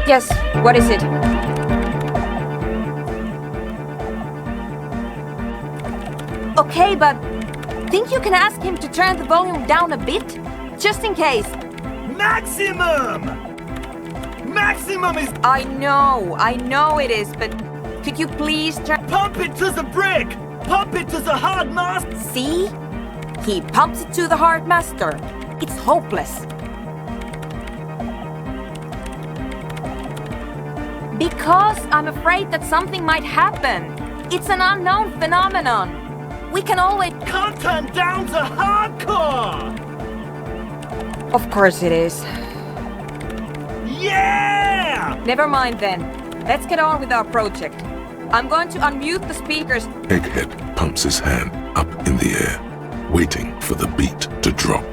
Yes, what is it? Okay, but think you can ask him to turn the volume down a bit? Just in case. Maximum! Maximum is... I know it is, but could you please turn... Pump it to the brick! Pump it to the hard master! See? He pumps it to the hard master. It's hopeless. Because I'm afraid that something might happen. It's an unknown phenomenon. We can always... Can't turn down the hardcore! Of course it is. Yeah! Never mind then. Let's get on with our project. I'm going to unmute the speakers. Egghead pumps his hand up in the air, waiting for the beat to drop.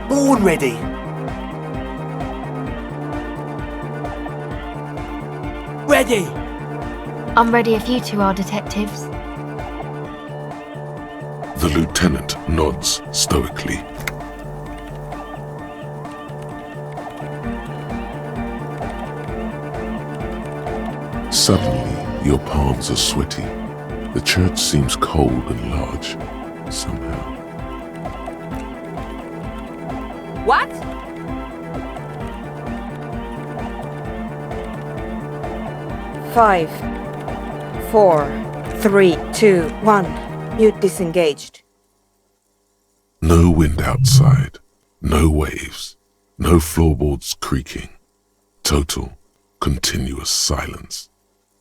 Born ready. Ready. I'm ready if you two are detectives. The lieutenant nods stoically. Suddenly, your palms are sweaty. The church seems cold and large, somehow. What? Five, 4, 3, 2, 1. Mute disengaged. No wind outside, no waves, no floorboards creaking. Total, continuous silence.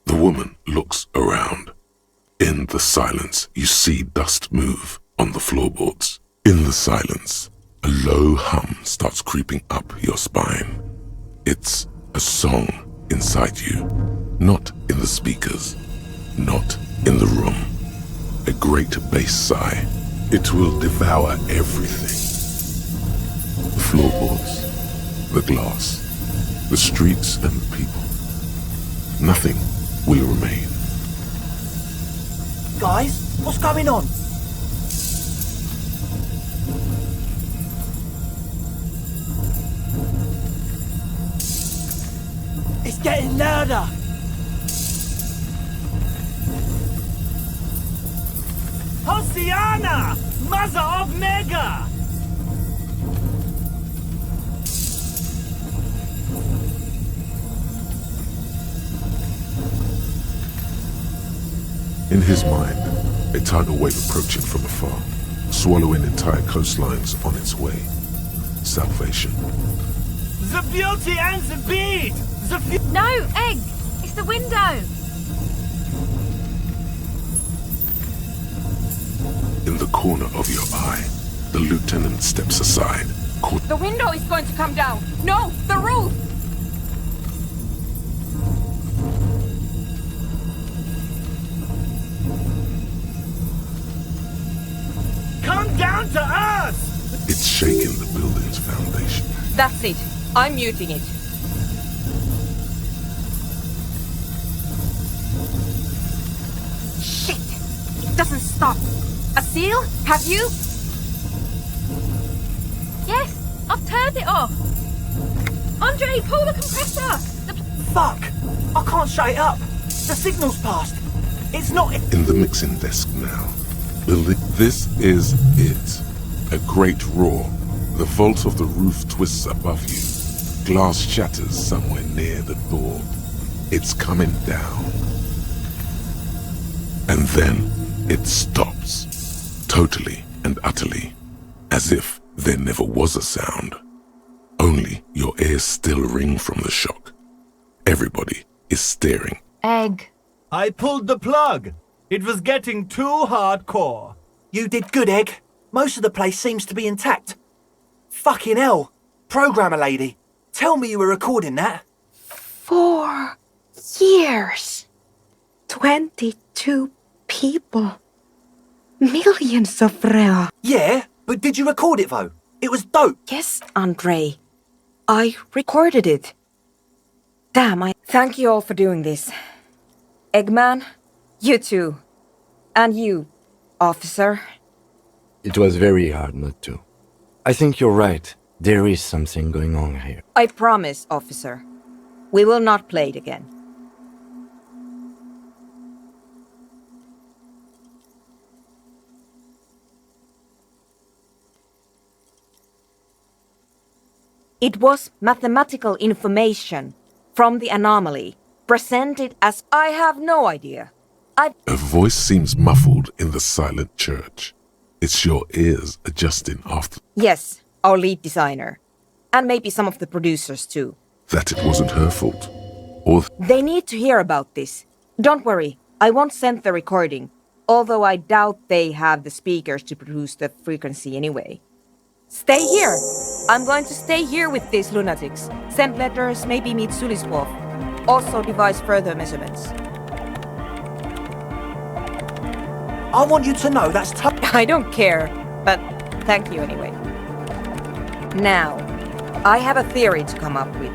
The woman looks around. In the silence, you see dust move on the floorboards. In the silence, a low hum starts creeping up your spine. It's a song inside you, not in the speakers, not in the room. A great bass sigh. It will devour everything. The floorboards, the glass, the streets and the people. Nothing will remain. Guys, what's going on? It's getting louder. Hosiana! Mother of Mega! In his mind, a tidal wave approaching from afar, swallowing entire coastlines on its way. Salvation. The beauty and the beat! No, Egg! It's the window! In the corner of your eye, the lieutenant steps aside, caught. The window is going to come down. No, the roof! Come down to us! It's shaking the building's foundation. That's it. I'm muting it. Shit! It doesn't stop. A seal? Have you? Yes, I've turned it off. Andre, pull the compressor! Fuck! I can't shut it up. The signal's passed. It's not... In the mixing desk now, building. This is it. A great roar. The vault of the roof twists above you. Glass shatters somewhere near the door. It's coming down. And then it stops. Totally and utterly. As if there never was a sound. Only your ears still ring from the shock. Everybody is staring. Egg. I pulled the plug. It was getting too hardcore. You did good, Egg. Most of the place seems to be intact. Fucking hell. Programmer lady, tell me you were recording that. 4 years. 22 people. Millions of real. Yeah, but did you record it though? It was dope. Yes, Andre. I recorded it. Damn, Thank you all for doing this. Eggman, you too. And you, Officer, It was very hard not to. I think you're right. There is something going on here. I promise, officer. We will not play it again. It was mathematical information from the anomaly, presented as I have no idea. A voice seems muffled in the silent church. It's your ears adjusting after Yes, our lead designer. And maybe some of the producers too. that it wasn't her fault. Or They need to hear about this. Don't worry, I won't send the recording, although I doubt they have the speakers to produce the frequency anyway. Stay here! I'm going to stay here with these lunatics. Send letters, maybe meet Suliswolf. Also devise further measurements. I want you to know that's tough. I don't care, but thank you anyway. Now, I have a theory to come up with.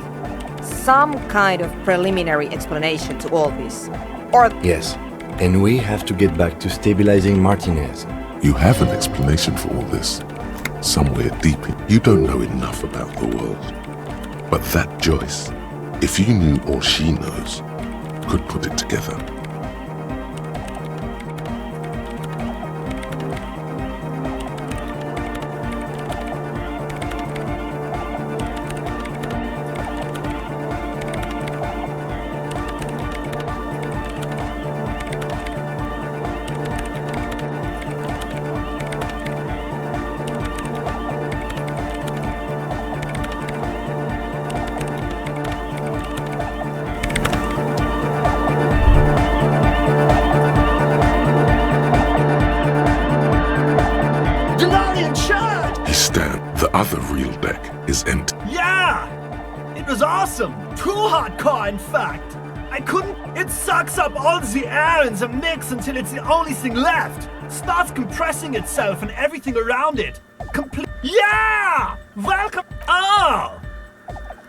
Some kind of preliminary explanation to all this. Or Yes, and we have to get back to stabilizing Martinez. you have an explanation for all this. Somewhere deep in, you don't know enough about the world. But that Joyce, if you knew all she knows, could put it together. Denarian Church! He stand. The other real deck is empty. Yeah! It was awesome! Too hardcore, in fact! I couldn't. It sucks up all the air in the mix until it's the only thing left. Starts compressing itself and everything around it. Yeah! Welcome. Oh!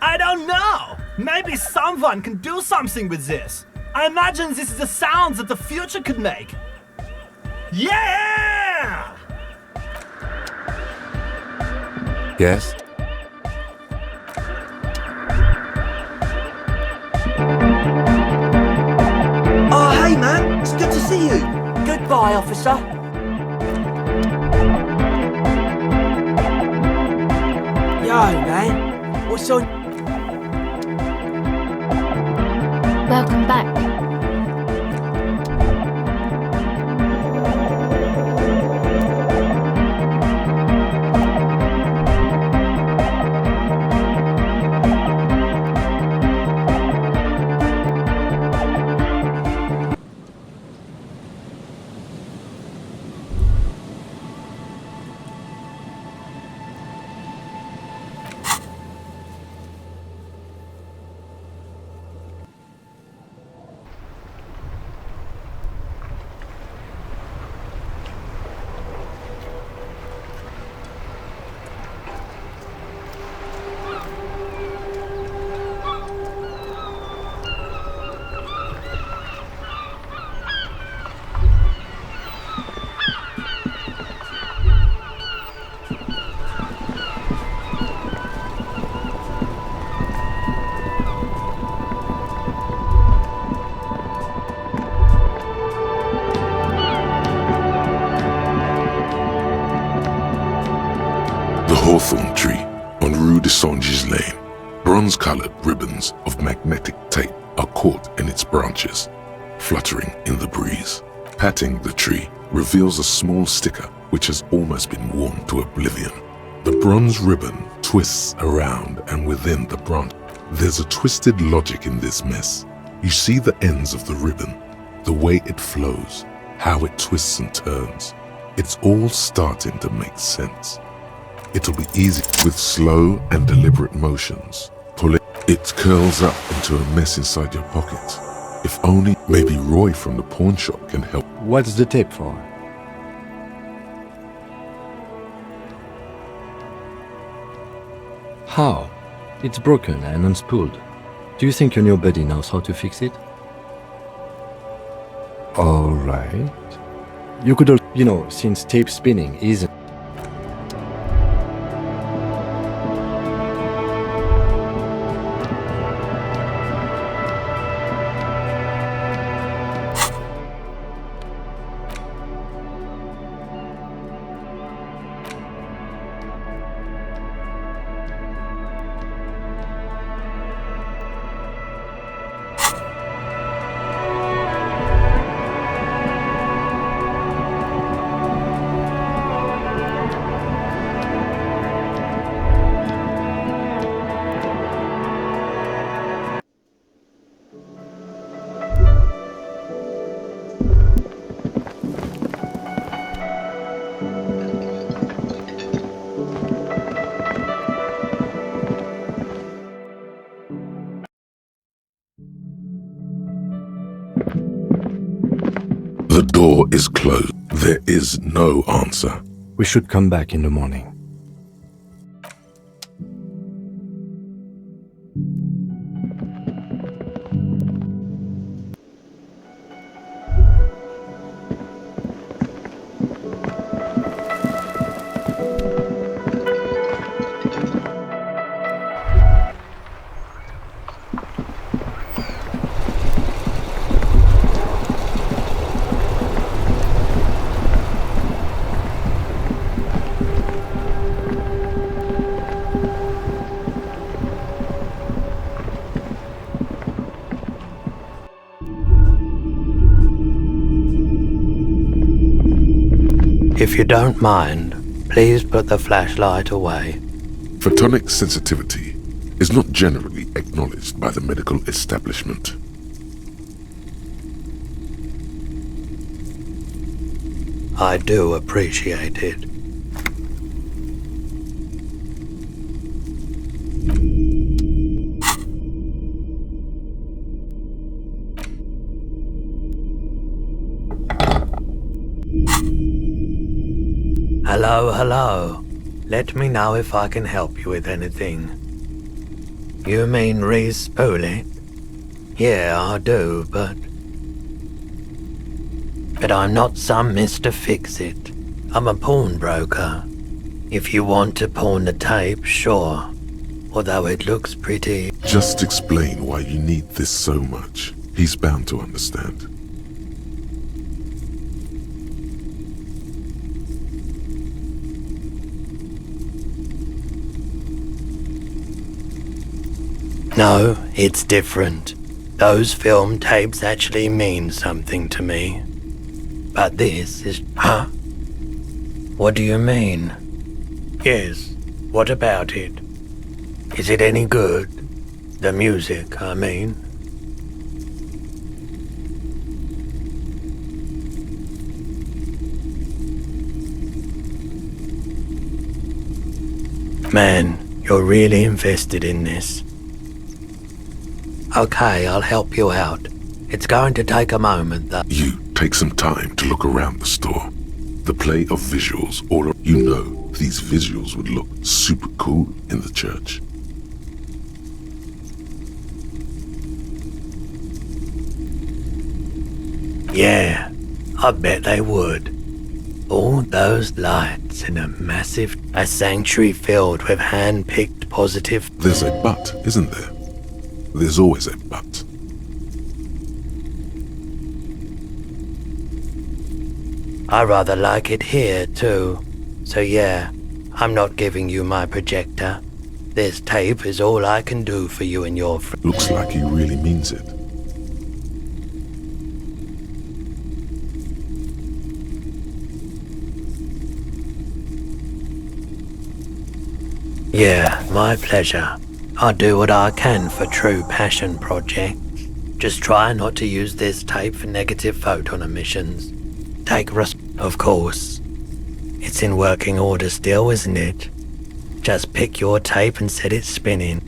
I don't know. Maybe someone can do something with this. I imagine this is the sounds that the future could make. Yeah! Yes? Oh, hey, man. It's good to see you. Goodbye, officer. Yo, man. What's on? Welcome back. Hawthorn tree on Rue de Songes Lane. Bronze-colored ribbons of magnetic tape are caught in its branches, fluttering in the breeze. Patting the tree reveals a small sticker which has almost been worn to oblivion. The bronze ribbon twists around, and within the branch, there's a twisted logic in this mess. You see the ends of the ribbon, the way it flows, how it twists and turns. It's all starting to make sense. It'll be easy with slow and deliberate motions. Pull it, it curls up into a mess inside your pocket. If only maybe Roy from the pawn shop can help. What's the tape for? How? It's broken and unspooled. Do you think your new buddy knows how to fix it? All right. You could You know, since tape spinning isn't. The door is closed. There is no answer. We should come back in the morning. If you don't mind, please put the flashlight away. Photonic sensitivity is not generally acknowledged by the medical establishment. I do appreciate it. Hello, hello. Let me know if I can help you with anything. You mean re-spool it? Yeah, I do, but I'm not some Mr. Fix-It. I'm a pawnbroker. If you want to pawn the tape, sure. Although it looks pretty. Just explain why you need this so much. He's bound to understand. No, it's different. Those film tapes actually mean something to me. But this is... Huh? What do you mean? Yes, what about it? Is it any good? The music, I mean. Man, you're really invested in this. Okay, I'll help you out. It's going to take a moment, though. You take some time to look around the store. The play of visuals, or you know these visuals would look super cool in the church. Yeah, I bet they would. All those lights in a sanctuary filled with hand-picked positive... There's a but, isn't there? There's always a but. I rather like it here, too. So yeah, I'm not giving you my projector. This tape is all I can do for you and your friend. Looks like he really means it. Yeah, my pleasure. I'll do what I can for true passion projects. Just try not to use this tape for negative photon emissions. Of course. It's in working order still, isn't it? Just pick your tape and set it spinning.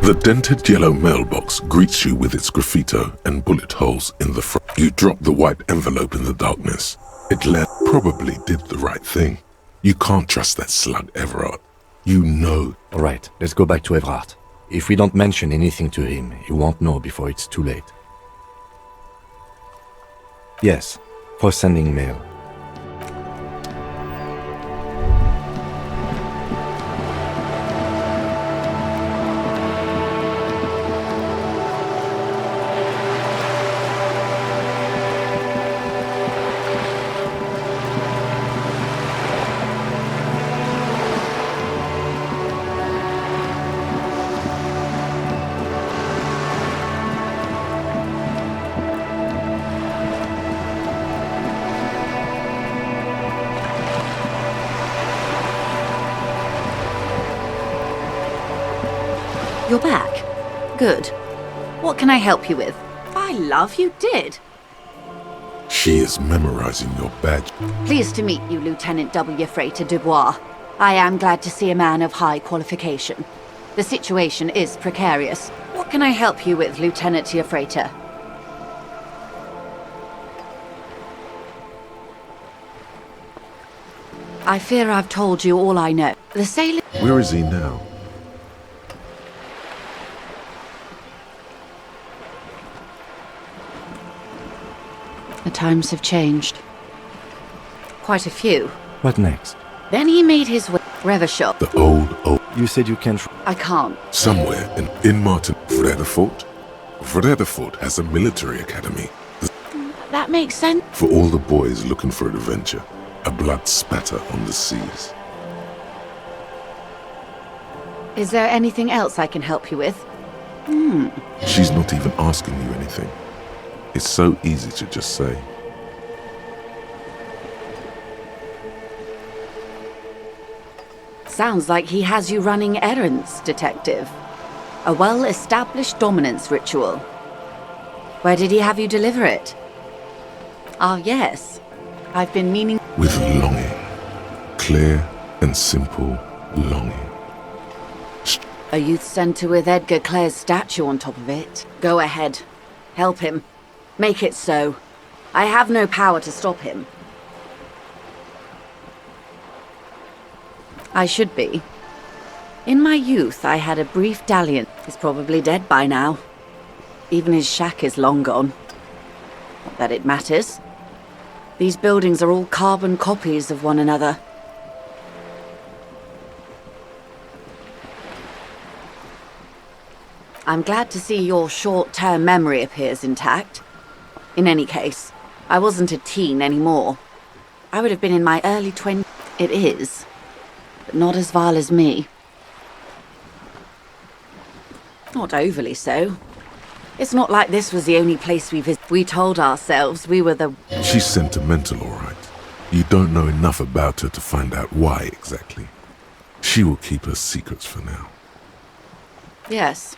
The dented yellow mailbox greets you with its graffito and bullet holes in the front. You drop the white envelope in the darkness. It probably did the right thing. You can't trust that slug, Everard. You know. All right, let's go back to Everard. If we don't mention anything to him, he won't know before it's too late. Yes, for sending mail. You're back. Good. What can I help you with? I love you did. She is memorizing your badge. Pleased to meet you, Lieutenant W. Freighter Dubois. I am glad to see a man of high qualification. The situation is precarious. What can I help you with, Lieutenant Freighter? I fear I've told you all I know. The sailor... Where is he now? The times have changed. Quite a few. What next? Then he made his way... Revachol. The old... You said you can't... I can't. Somewhere in Martin... Vredefort? Vredefort has a military academy. That makes sense. For all the boys looking for adventure. A blood spatter on the seas. Is there anything else I can help you with? She's not even asking you anything. It's so easy to just say. Sounds like he has you running errands, Detective. A well-established dominance ritual. Where did he have you deliver it? Ah, yes. I've been meaning... With longing. Clear and simple longing. A youth centre with Edgar Clare's statue on top of it. Go ahead. Help him. Make it so. I have no power to stop him. I should be. In my youth, I had a brief dalliance. He's probably dead by now. Even his shack is long gone. Not that it matters. These buildings are all carbon copies of one another. I'm glad to see your short-term memory appears intact. In any case, I wasn't a teen anymore. I would have been in my early 20s. It is, but not as vile as me. Not overly so. It's not like this was the only place we visited. We told ourselves we were the... She's sentimental, all right. You don't know enough about her to find out why exactly. She will keep her secrets for now. Yes.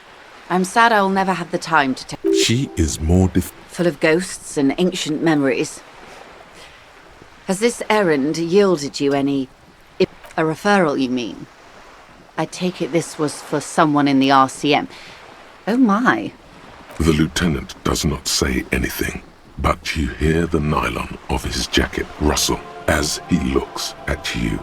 I'm sad I'll never have the time to tell. She is more Full of ghosts and ancient memories. Has this errand yielded you any... A referral, you mean? I take it this was for someone in the RCM. Oh my. The lieutenant does not say anything, but you hear the nylon of his jacket rustle as he looks at you.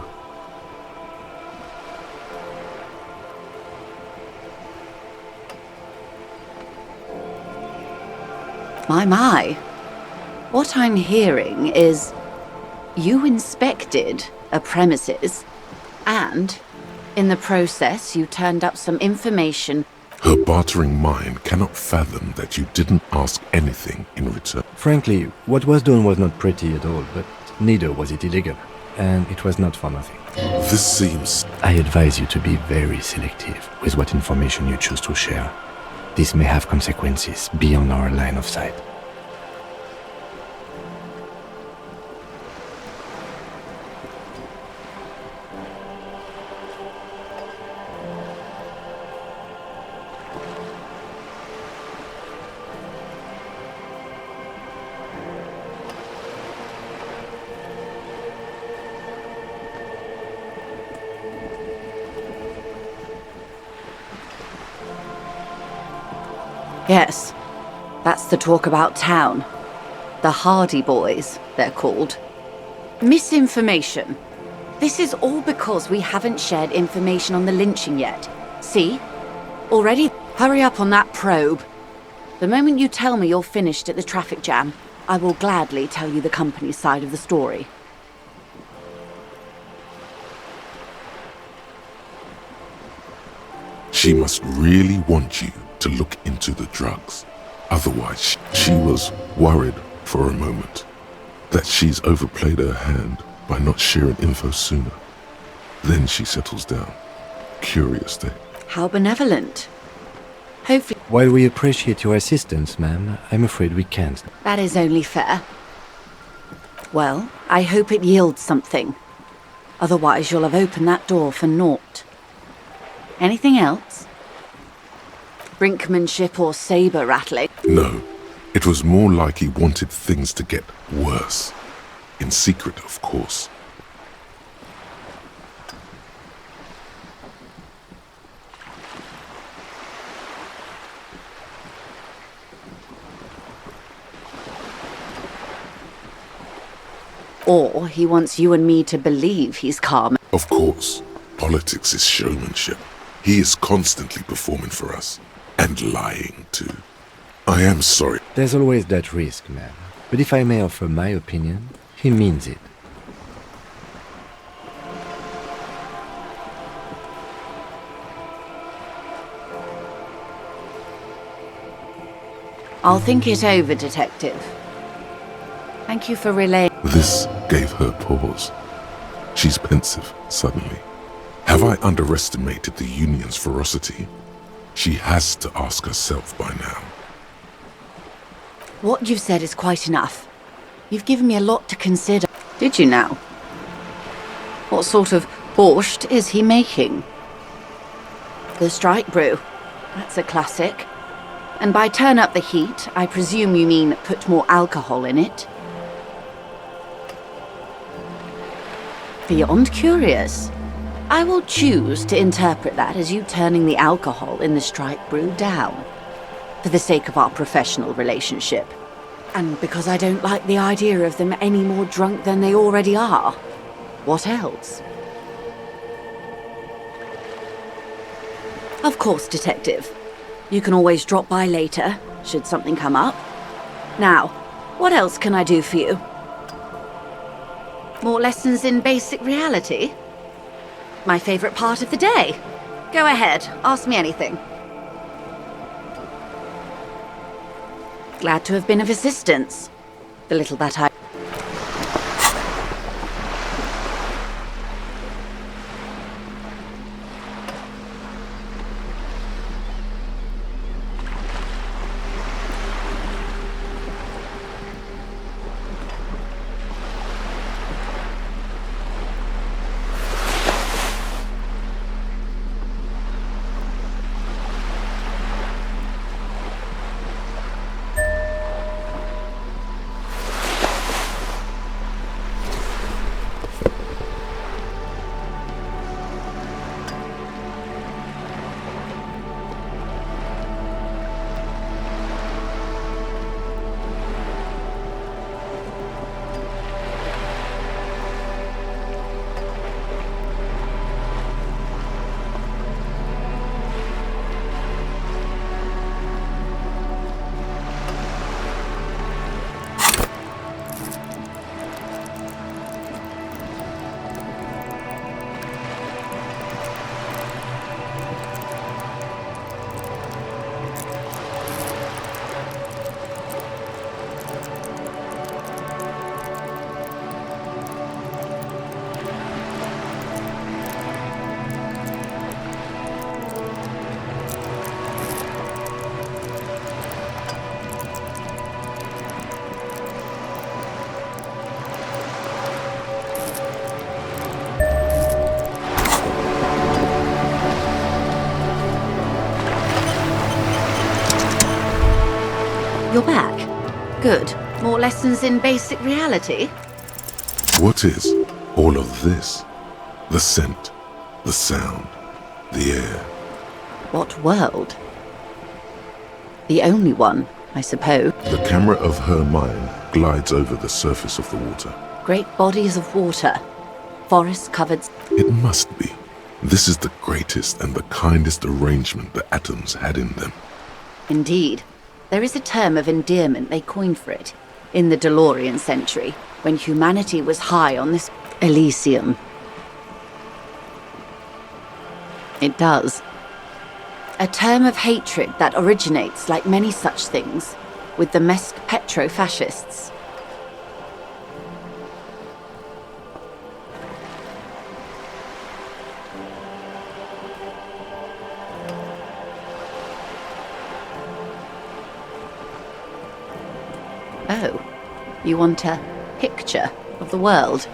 My. What I'm hearing is you inspected a premises and in the process you turned up some information. Her bartering mind cannot fathom that you didn't ask anything in return. Frankly, what was done was not pretty at all, but neither was it illegal. And it was not for nothing. This seems... I advise you to be very selective with what information you choose to share. This may have consequences beyond our line of sight. Yes, that's the talk about town. The Hardy Boys, they're called. Misinformation. This is all because we haven't shared information on the lynching yet. See? Already? Hurry up on that probe. The moment you tell me you're finished at the traffic jam, I will gladly tell you the company's side of the story. She must really want you to look into the drugs. Otherwise, she was worried for a moment that she's overplayed her hand by not sharing info sooner. Then she settles down. Curious day. How benevolent. Hopefully While we appreciate your assistance, ma'am, I'm afraid we can't. that is only fair. Well, I hope it yields something. Otherwise, you'll have opened that door for naught. Anything else? Brinkmanship or saber rattling? No, it was more like he wanted things to get worse. In secret, of course. Or he wants you and me to believe he's calm. Of course, politics is showmanship. He is constantly performing for us. And lying, too. I am sorry. There's always that risk, ma'am. But if I may offer my opinion, he means it. I'll think it over, Detective. Thank you for relaying. This gave her pause. She's pensive, suddenly. Have I underestimated the Union's ferocity? She has to ask herself by now. What you've said is quite enough. You've given me a lot to consider. Did you now? What sort of borscht is he making? The strike brew. That's a classic. And by turn up the heat, I presume you mean put more alcohol in it? Beyond curious. I will choose to interpret that as you turning the alcohol in the strike brew down, for the sake of our professional relationship. And because I don't like the idea of them any more drunk than they already are. What else? Of course, Detective. You can always drop by later, should something come up. Now, what else can I do for you? More lessons in basic reality? My favorite part of the day. Go ahead, ask me anything. Glad to have been of assistance. The little that I... You're back. Good. More lessons in basic reality? What is all of this? The scent, the sound, the air. What world? The only one, I suppose. The camera of her mind glides over the surface of the water. Great bodies of water. Forests covered. It must be. This is the greatest and the kindest arrangement the atoms had in them. Indeed. There is a term of endearment they coined for it in the DeLorean century, when humanity was high on this Elysium. It does. A term of hatred that originates, like many such things, with the Mesk petro-fascists. Oh, you want a picture of the world?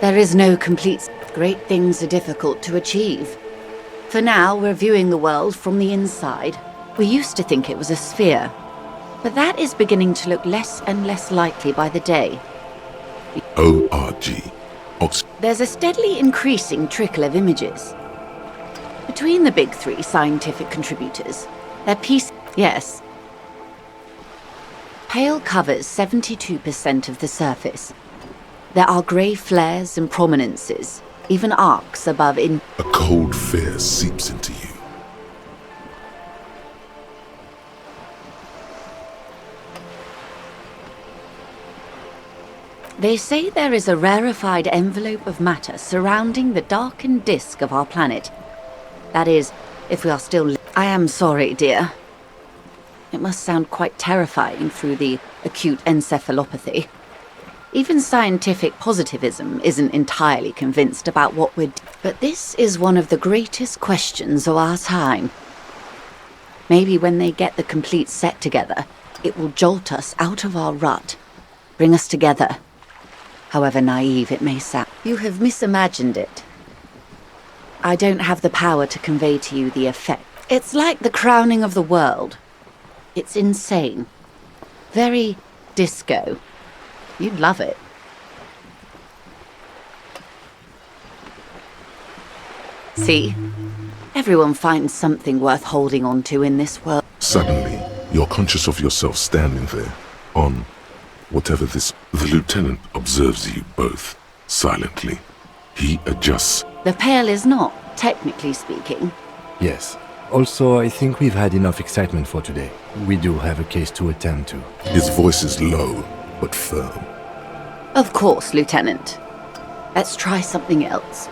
There is no complete... Great things are difficult to achieve. For now, we're viewing the world from the inside. We used to think it was a sphere, but that is beginning to look less and less likely by the day. ORG. There's a steadily increasing trickle of images. Between the big three scientific contributors, their piece... Yes. Pale covers 72% of the surface. There are grey flares and prominences, even arcs above in... A cold fear seeps into you. They say there is a rarefied envelope of matter surrounding the darkened disk of our planet. That is, if we are still... I am sorry, dear. It must sound quite terrifying through the acute encephalopathy. Even scientific positivism isn't entirely convinced about what we're... But this is one of the greatest questions of our time. Maybe when they get the complete set together, it will jolt us out of our rut, bring us together. However naive it may sound. You have misimagined it. I don't have the power to convey to you the effect. It's like the crowning of the world. It's insane. Very disco. You'd love it. See? Everyone finds something worth holding on to in this world. Suddenly, you're conscious of yourself standing there, on whatever this... The lieutenant observes you both, silently. He adjusts. The Pale is not, technically speaking. Yes. Also, I think we've had enough excitement for today. We do have a case to attend to. His voice is low, but firm. Of course, Lieutenant. Let's try something else.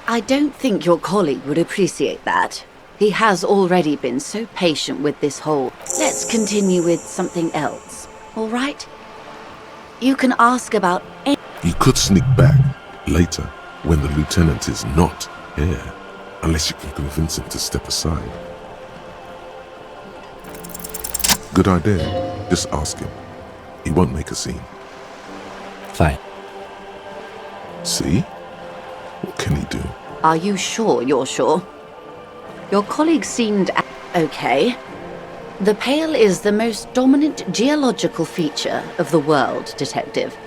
I don't think your colleague would appreciate that. He has already been so patient with this whole... Let's continue with something else, all right? You can ask about... You could sneak back later when the lieutenant is not here, unless you can convince him to step aside. Good idea. Just ask him. He won't make a scene. Fine. See? What can he do? Are you sure you're sure? Your colleague seemed... okay. The Pale is the most dominant geological feature of the world, Detective.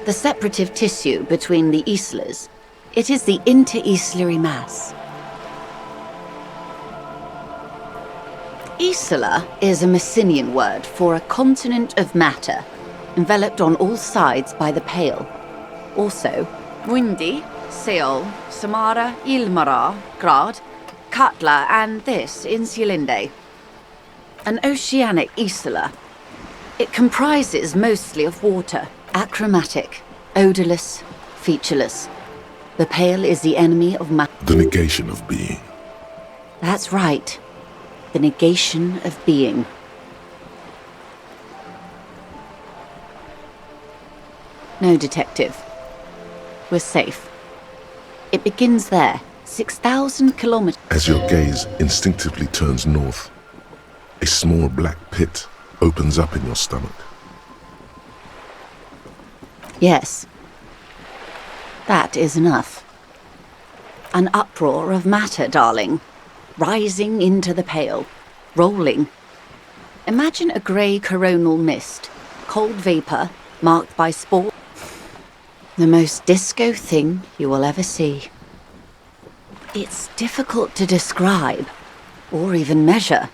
The separative tissue between the islas. It is the inter-islary mass. Isla is a Messinian word for a continent of matter, enveloped on all sides by the Pale. Also, Windy, Seol, Samara, Ilmara, Grad, Katla, and this, Insulinde. An oceanic isla. It comprises mostly of water, achromatic, odorless, featureless. The Pale is the enemy of The negation of being. That's right. The negation of being. No, Detective. We're safe. It begins there, 6,000 kilometers... As your gaze instinctively turns north, a small black pit opens up in your stomach. Yes. That is enough. An uproar of matter, darling. Rising into the Pale. Rolling. Imagine a grey coronal mist. Cold vapour, marked by spore... The most disco thing you will ever see. It's difficult to describe, or even measure.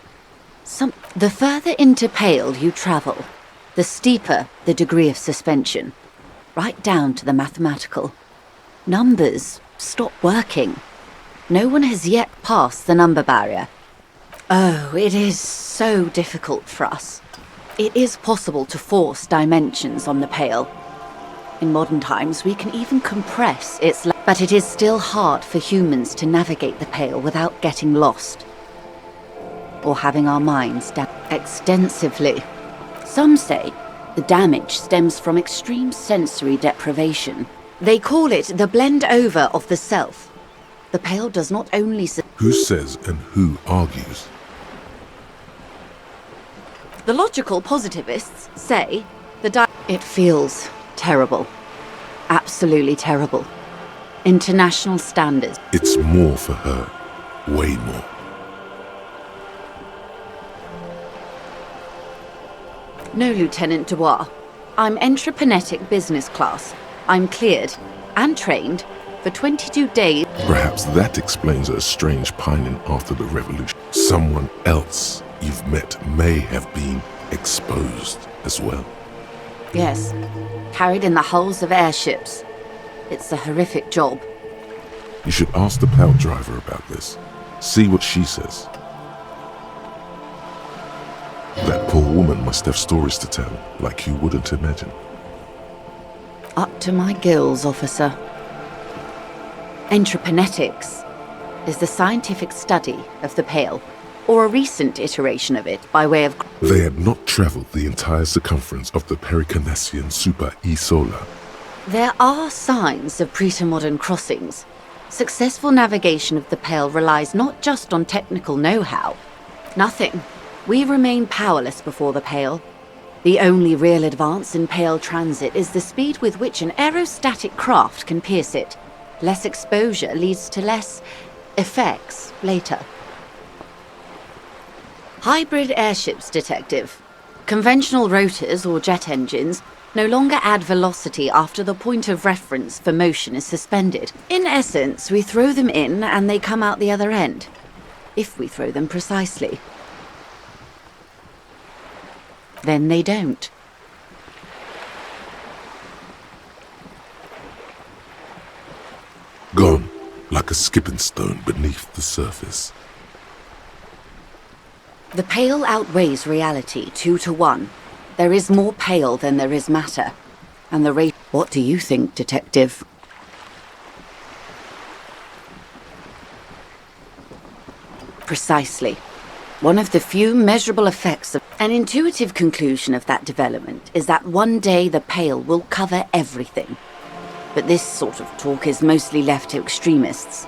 The further into Pale you travel, the steeper the degree of suspension, right down to the mathematical. Numbers stop working. No one has yet passed the number barrier. Oh, it is so difficult for us. It is possible to force dimensions on the Pale. In modern times, we can even compress its but it is still hard for humans to navigate the Pale without getting lost. Or having our minds down extensively. Some say the damage stems from extreme sensory deprivation. They call it the blend over of the self. The Pale does not only... Who says and who argues? The logical positivists say it feels terrible. Absolutely terrible. International standards. It's more for her. Way more. No, Lieutenant Dubois. I'm entreprenetic business class. I'm cleared and trained for 22 days. Perhaps that explains her strange pining after the revolution. Someone else you've met may have been exposed as well. Yes, carried in the hulls of airships. It's a horrific job. You should ask the plow driver about this. See what she says. That poor woman must have stories to tell, like you wouldn't imagine. Up to my gills, officer. Entreprenetics is the scientific study of the Pale, or a recent iteration of it by way of... They had not travelled the entire circumference of the Pericarnassian Super E-Solar. There are signs of pre-modern crossings. Successful navigation of the Pale relies not just on technical know-how. Nothing. We remain powerless before the Pale. The only real advance in Pale transit is the speed with which an aerostatic craft can pierce it. Less exposure leads to less effects later. Hybrid airships, Detective. Conventional rotors or jet engines no longer add velocity after the point of reference for motion is suspended. In essence, we throw them in and they come out the other end. If we throw them precisely. Then they don't. Gone, like a skipping stone beneath the surface. The Pale outweighs reality 2 to 1. There is more Pale than there is matter. And the rate... What do you think, Detective? Precisely. One of the few measurable effects of... An intuitive conclusion of that development is that one day the Pale will cover everything. But this sort of talk is mostly left to extremists.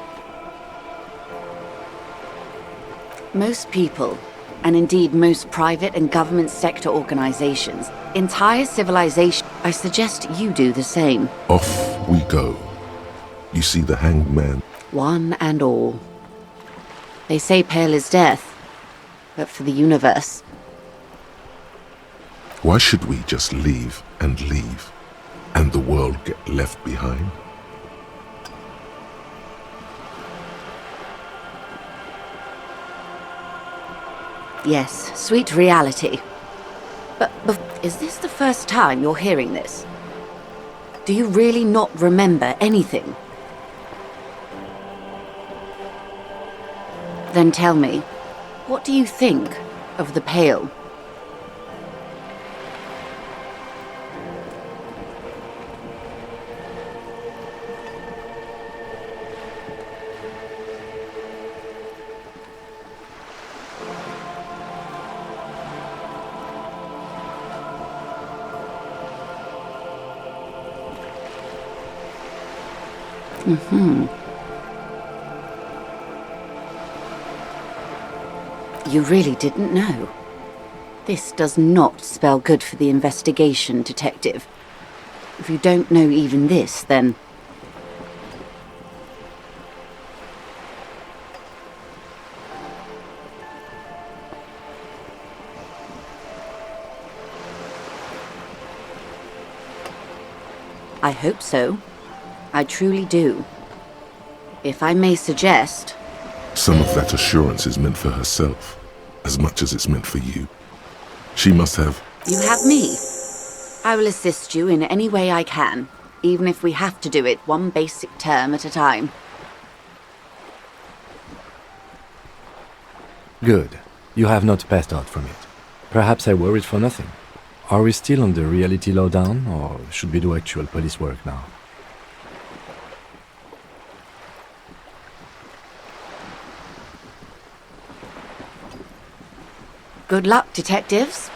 Most people, and indeed most private and government sector organizations, entire civilization... I suggest you do the same. Off we go. You see the hanged man? One and all. They say Pale is death, but for the universe. Why should we just leave, and the world get left behind? Yes, sweet reality. But is this the first time you're hearing this? Do you really not remember anything? Then tell me, what do you think of the Pale? You really didn't know. This does not spell good for the investigation, Detective. If you don't know even this, then... I hope so. I truly do. If I may suggest... Some of that assurance is meant for herself, as much as it's meant for you. She must have... You have me. I will assist you in any way I can, even if we have to do it one basic term at a time. Good. You have not passed out from it. Perhaps I worried for nothing. Are we still on the reality lowdown, or should we do actual police work now? Good luck, detectives.